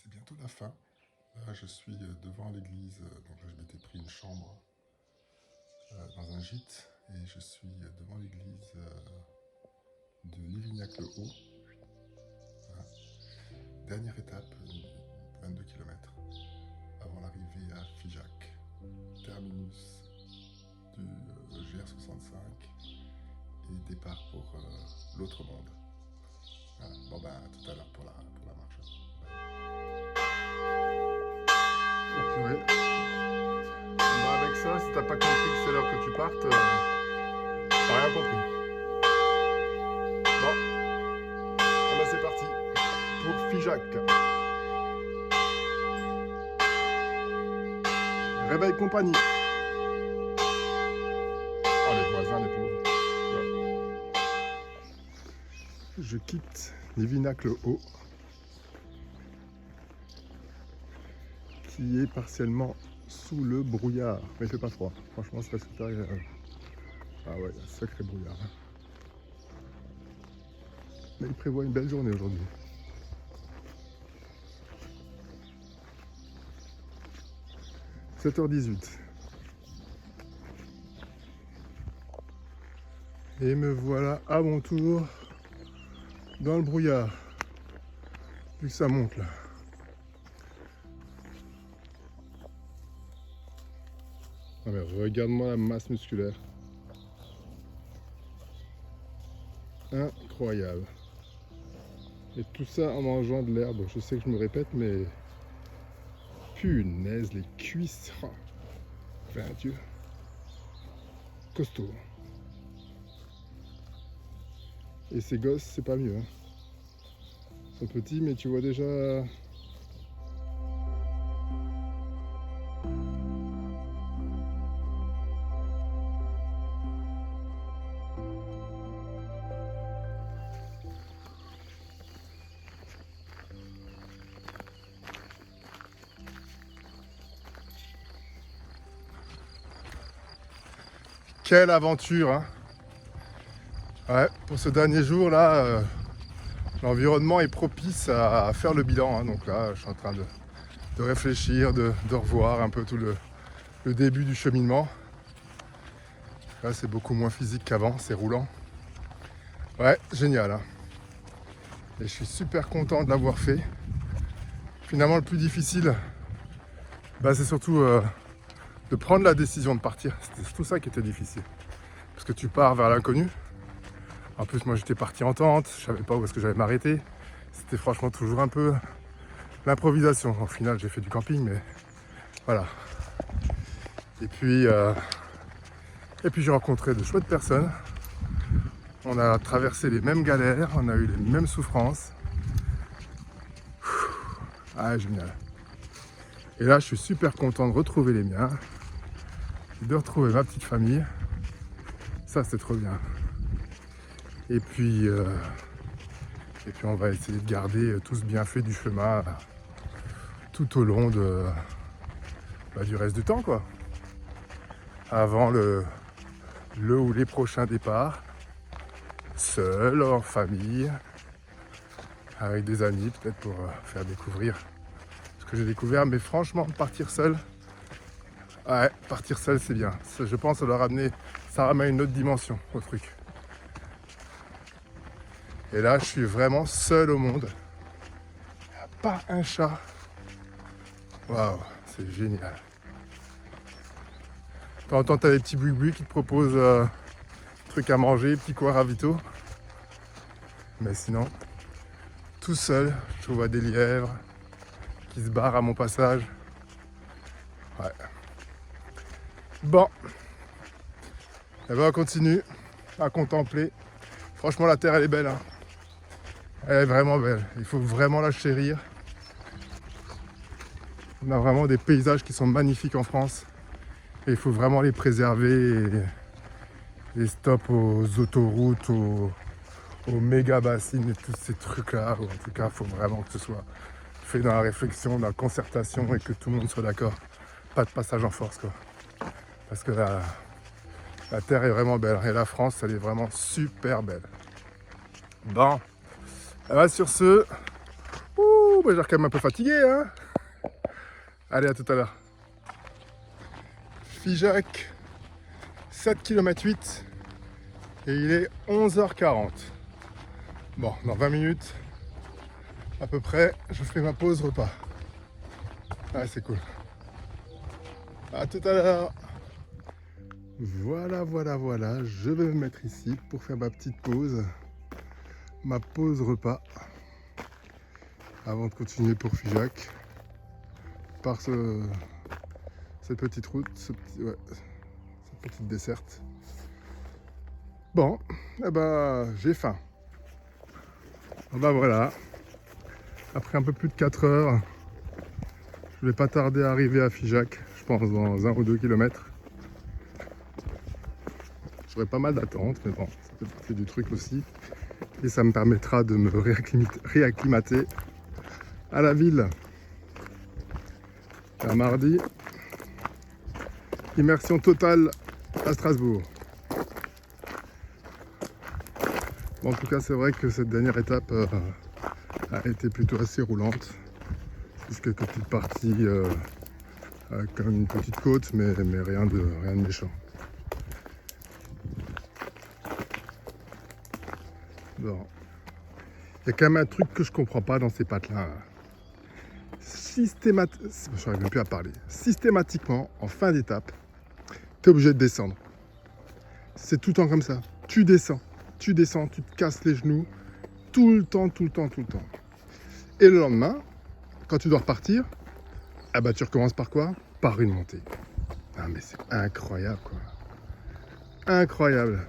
C'est bientôt la fin. Là, je suis devant l'église. Donc là, je m'étais pris une chambre dans un gîte. Et je suis devant l'église de Livignac-le-Haut. Voilà. Dernière étape, 22 km, avant l'arrivée à Figeac. Terminus du GR65 et départ pour l'autre monde. Voilà. Bon ben, à tout à l'heure pour la marche. Oh, purée. Bah, avec ça, si t'as pas compris que c'est l'heure que tu partes, t'as rien compris. Bon, ah bah c'est parti pour Figeac. Réveil compagnie. Oh les voisins, les pauvres. Voilà. Je quitte Livignac-le-Haut, qui est partiellement sous le brouillard. Mais il fait pas froid. Franchement, c'est super agréable. Ah ouais, un sacré brouillard. Mais il prévoit une belle journée aujourd'hui. « 7h18. Et me voilà à mon tour dans le brouillard. Vu que ça monte là. Ah mais regarde-moi la masse musculaire. Incroyable. Et tout ça en mangeant de l'herbe. Je sais que je me répète, mais punaise, les cuisses. Oh. Enfin, Dieu. Costaud. Et ces gosses, c'est pas mieux. Hein. Ils sont petits, mais tu vois déjà. Quelle aventure, hein. Ouais, pour ce dernier jour là, l'environnement est propice à faire le bilan. Hein. Donc là, je suis en train de réfléchir, de revoir un peu tout le début du cheminement. Là, c'est beaucoup moins physique qu'avant, c'est roulant. Ouais, génial. Hein. Et je suis super content de l'avoir fait. Finalement, le plus difficile, bah, c'est surtout de prendre la décision de partir. C'était surtout ça qui était difficile. Parce que tu pars vers l'inconnu. En plus, moi, j'étais parti en tente. Je savais pas où est-ce que j'allais m'arrêter. C'était franchement toujours un peu l'improvisation. Au final, j'ai fait du camping, mais voilà. Et puis j'ai rencontré de chouettes personnes. On a traversé les mêmes galères, on a eu les mêmes souffrances. Ah, génial. Et là, je suis super content de retrouver les miens, de retrouver ma petite famille. Ça, c'est trop bien. Et puis on va essayer de garder tout ce bienfait du chemin tout au long du reste du temps, quoi. Avant le ou les prochains départs, seul, en famille, avec des amis, peut-être pour faire découvrir ce que j'ai découvert. Mais franchement, partir seul, ouais, partir seul, c'est bien. Je pense que ça ramène une autre dimension au truc. Et là, je suis vraiment seul au monde. Il n'y a pas un chat. Waouh, c'est génial. De temps en temps, tu as des petits bruits qui te proposent trucs à manger, petits coins ravito. Mais sinon, tout seul, je vois des lièvres qui se barrent à mon passage. Ouais. Bon. Et ben on continue à contempler. Franchement, la terre, elle est belle. Hein. Elle est vraiment belle. Il faut vraiment la chérir. On a vraiment des paysages qui sont magnifiques en France. Et il faut vraiment les préserver. Et stop aux autoroutes, aux méga bassines et tous ces trucs-là. En tout cas, il faut vraiment que ce soit fait dans la réflexion, dans la concertation et que tout le monde soit d'accord. Pas de passage en force, quoi. Parce que la terre est vraiment belle. Et la France, elle est vraiment super belle. Bon. Alors sur ce, Bah, j'ai l'air quand même un peu fatigué, hein. Allez, à tout à l'heure. Figeac, 7 km 8 et il est 11h40. Bon, dans 20 minutes à peu près, je ferai ma pause repas. Ah, c'est cool. À tout à l'heure. Voilà, je vais me mettre ici pour faire ma petite pause, ma pause repas, avant de continuer pour Figeac, par cette petite route, cette petite desserte. Bon, eh ben, j'ai faim. Ben voilà, après un peu plus de 4 heures, je vais pas tarder à arriver à Figeac, je pense dans 1 ou 2 kilomètres. J'aurai pas mal d'attente, mais bon, ça fait partie du truc aussi. Et ça me permettra de me réacclimater à la ville. Un mardi, immersion totale à Strasbourg. Bon, en tout cas, c'est vrai que cette dernière étape a été plutôt assez roulante. Juste quelques petites parties avec quand même une petite côte, mais rien de méchant. Bon. Il y a quand même un truc que je comprends pas dans ces pâtes-là. Je n'arrive même plus à parler. Systématiquement, en fin d'étape, tu es obligé de descendre. C'est tout le temps comme ça. Tu descends, tu te casses les genoux, tout le temps. Et le lendemain, quand tu dois repartir, ah bah tu recommences par quoi? Par une montée. Ah mais c'est incroyable quoi. Incroyable.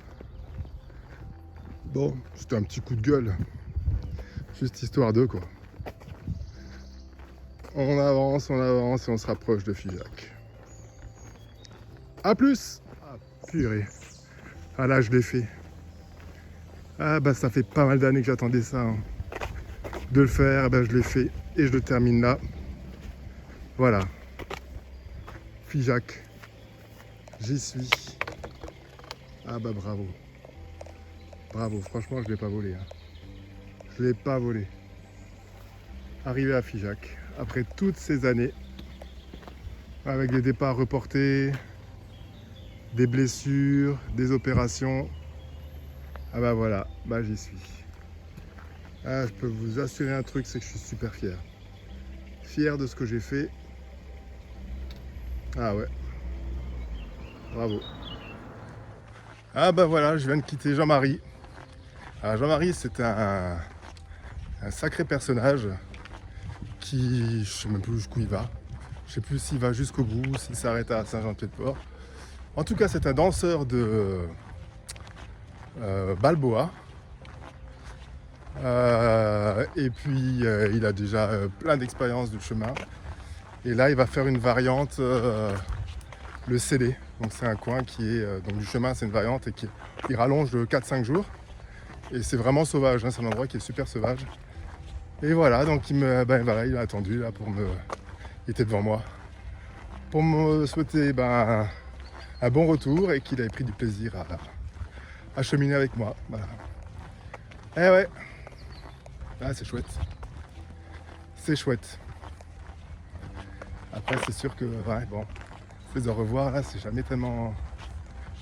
Bon, c'était un petit coup de gueule. Juste histoire de quoi. On avance et on se rapproche de Figeac. A plus! Ah purée. Ah là je l'ai fait. Ah bah ça fait pas mal d'années que j'attendais ça. Hein. De le faire, bah, je l'ai fait et je le termine là. Voilà. Figeac. J'y suis. Ah bah bravo. Bravo, franchement je ne l'ai pas volé. Hein. Je ne l'ai pas volé. Arrivé à Figeac, après toutes ces années, avec des départs reportés, des blessures, des opérations. Ah bah voilà, bah j'y suis. Ah, je peux vous assurer un truc, c'est que je suis super fier. Fier de ce que j'ai fait. Ah ouais. Bravo. Ah bah voilà, je viens de quitter Jean-Marie. Alors Jean-Marie, c'est un sacré personnage qui, je sais même plus jusqu'où il va. Je sais plus s'il va jusqu'au bout, s'il s'arrête à Saint-Jean-Pied-de-Port. En tout cas, c'est un danseur de Balboa. Et puis, il a déjà plein d'expériences du chemin. Et là, il va faire une variante, le Célé. Donc, c'est un coin qui est donc du chemin, c'est une variante et qui rallonge de 4-5 jours. Et c'est vraiment sauvage, hein, c'est un endroit qui est super sauvage. Et voilà, donc il m'a attendu là pour me. Il était devant moi. Pour me souhaiter un bon retour et qu'il avait pris du plaisir à cheminer avec moi. Voilà. Eh ouais. Ah, c'est chouette. C'est chouette. Après, c'est sûr que, ouais, bon, les au revoir, là, c'est jamais tellement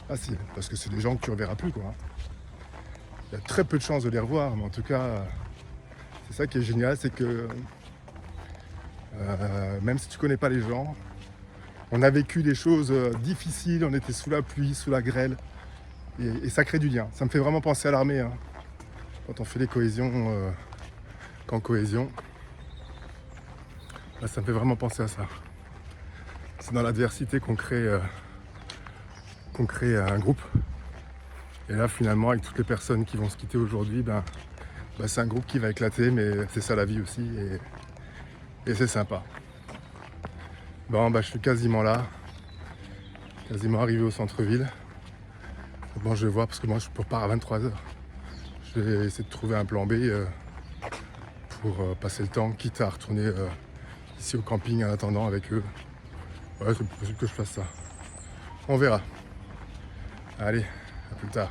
facile. Parce que c'est des gens que tu ne reverras plus, quoi. Il y a très peu de chances de les revoir, mais en tout cas, c'est ça qui est génial, c'est que même si tu connais pas les gens, on a vécu des choses difficiles, on était sous la pluie, sous la grêle, et ça crée du lien. Ça me fait vraiment penser à l'armée, hein. Quand on fait les cohésions, camp cohésion, là, ça me fait vraiment penser à ça. C'est dans l'adversité qu'on crée un groupe. Et là, finalement, avec toutes les personnes qui vont se quitter aujourd'hui, c'est un groupe qui va éclater, mais c'est ça la vie aussi, et c'est sympa. Bon, je suis quasiment là, quasiment arrivé au centre-ville. Bon, je vais voir, parce que moi, je repars à 23h. Je vais essayer de trouver un plan B pour passer le temps, quitte à retourner ici au camping en attendant avec eux. Ouais, c'est possible que je fasse ça. On verra. Allez, à plus tard.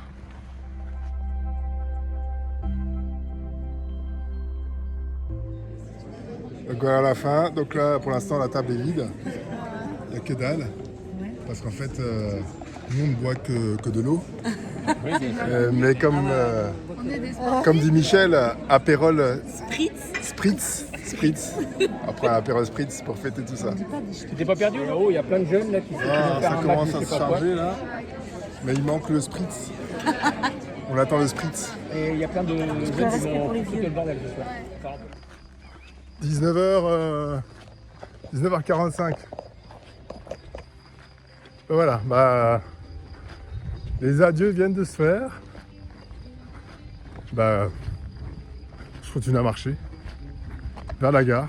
Donc voilà la fin. Donc là, pour l'instant, la table est vide. Il n'y a que dalle. Parce qu'en fait, nous, on ne boit que de l'eau. Mais comme dit Michel, apérole Spritz. Après un apérole Spritz pour fêter tout ça. Tu t'es pas perdu là-haut, il y a plein de jeunes là qui Ça commence à se charger là. Mais il manque le Spritz. On attend le Spritz. Et il y a plein de jeunes qui vont foutre le bordel ce soir. 19h45. Voilà, bah les adieux viennent de se faire. Bah je continue à marcher vers la gare.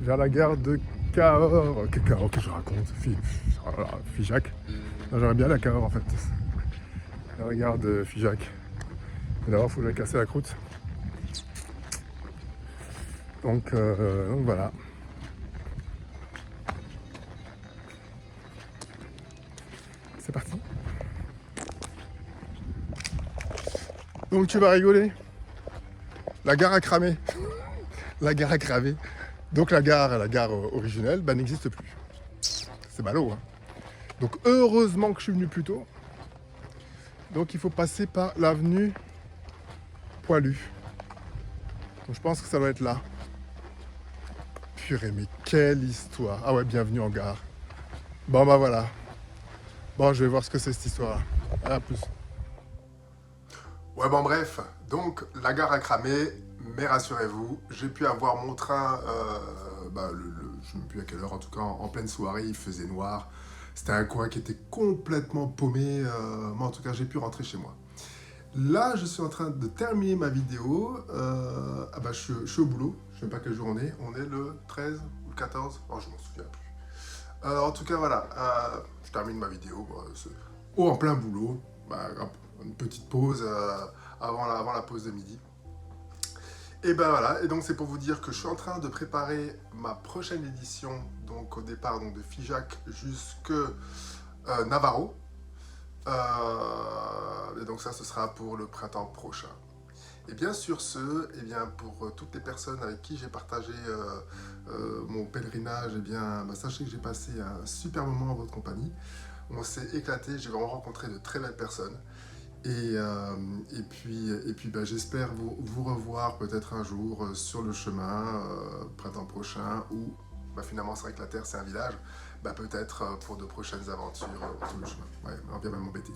Vers la gare de Cahors. Cahors que je raconte. Figeac. J'aimerais bien la Cahors en fait. La gare de Figeac. Mais d'abord il faut que j'aille casser la croûte. Donc voilà. C'est parti. Donc tu vas rigoler. La gare a cramé. La gare a cramé. Donc la gare originelle, bah, n'existe plus. C'est ballot, hein. Donc heureusement que je suis venu plus tôt. Donc il faut passer par l'avenue Poilu. Donc je pense que ça doit être là. Purée, mais quelle histoire. Ah ouais, bienvenue en gare. Bon bah voilà. Bon, je vais voir ce que c'est cette histoire-là. À plus. Ouais, bon bref. Donc la gare a cramé, mais rassurez-vous, j'ai pu avoir mon train, je ne sais plus à quelle heure, en tout cas en pleine soirée, il faisait noir. C'était un coin qui était complètement paumé. Moi, en tout cas, j'ai pu rentrer chez moi. Là, je suis en train de terminer ma vidéo. Je suis au boulot. Je ne sais pas quel jour on est. On est le 13 ou le 14. Oh, je m'en souviens plus. En tout cas, voilà. Je termine ma vidéo. En plein boulot. Une petite pause avant la pause de midi. Et ben voilà. Et donc, c'est pour vous dire que je suis en train de préparer ma prochaine édition. Donc, au départ de Figeac jusque Navarro. Et donc ça, ce sera pour le printemps prochain. Et bien sur ce, et bien pour toutes les personnes avec qui j'ai partagé mon pèlerinage, et bien sachez que j'ai passé un super moment en votre compagnie. On s'est éclaté, j'ai vraiment rencontré de très belles personnes. Et puis j'espère vous revoir peut-être un jour sur le chemin, printemps prochain, ou finalement c'est vrai que la Terre c'est un village. Peut-être pour de prochaines aventures sur le chemin. Ouais, on vient même m'embêter.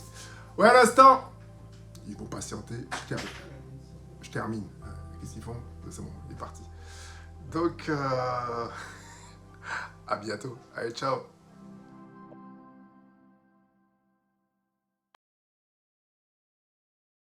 Ouais, à l'instant, ils vont patienter. Je termine. Qu'est-ce qu'ils font? C'est bon, il est parti. Donc, à bientôt. Allez, ciao.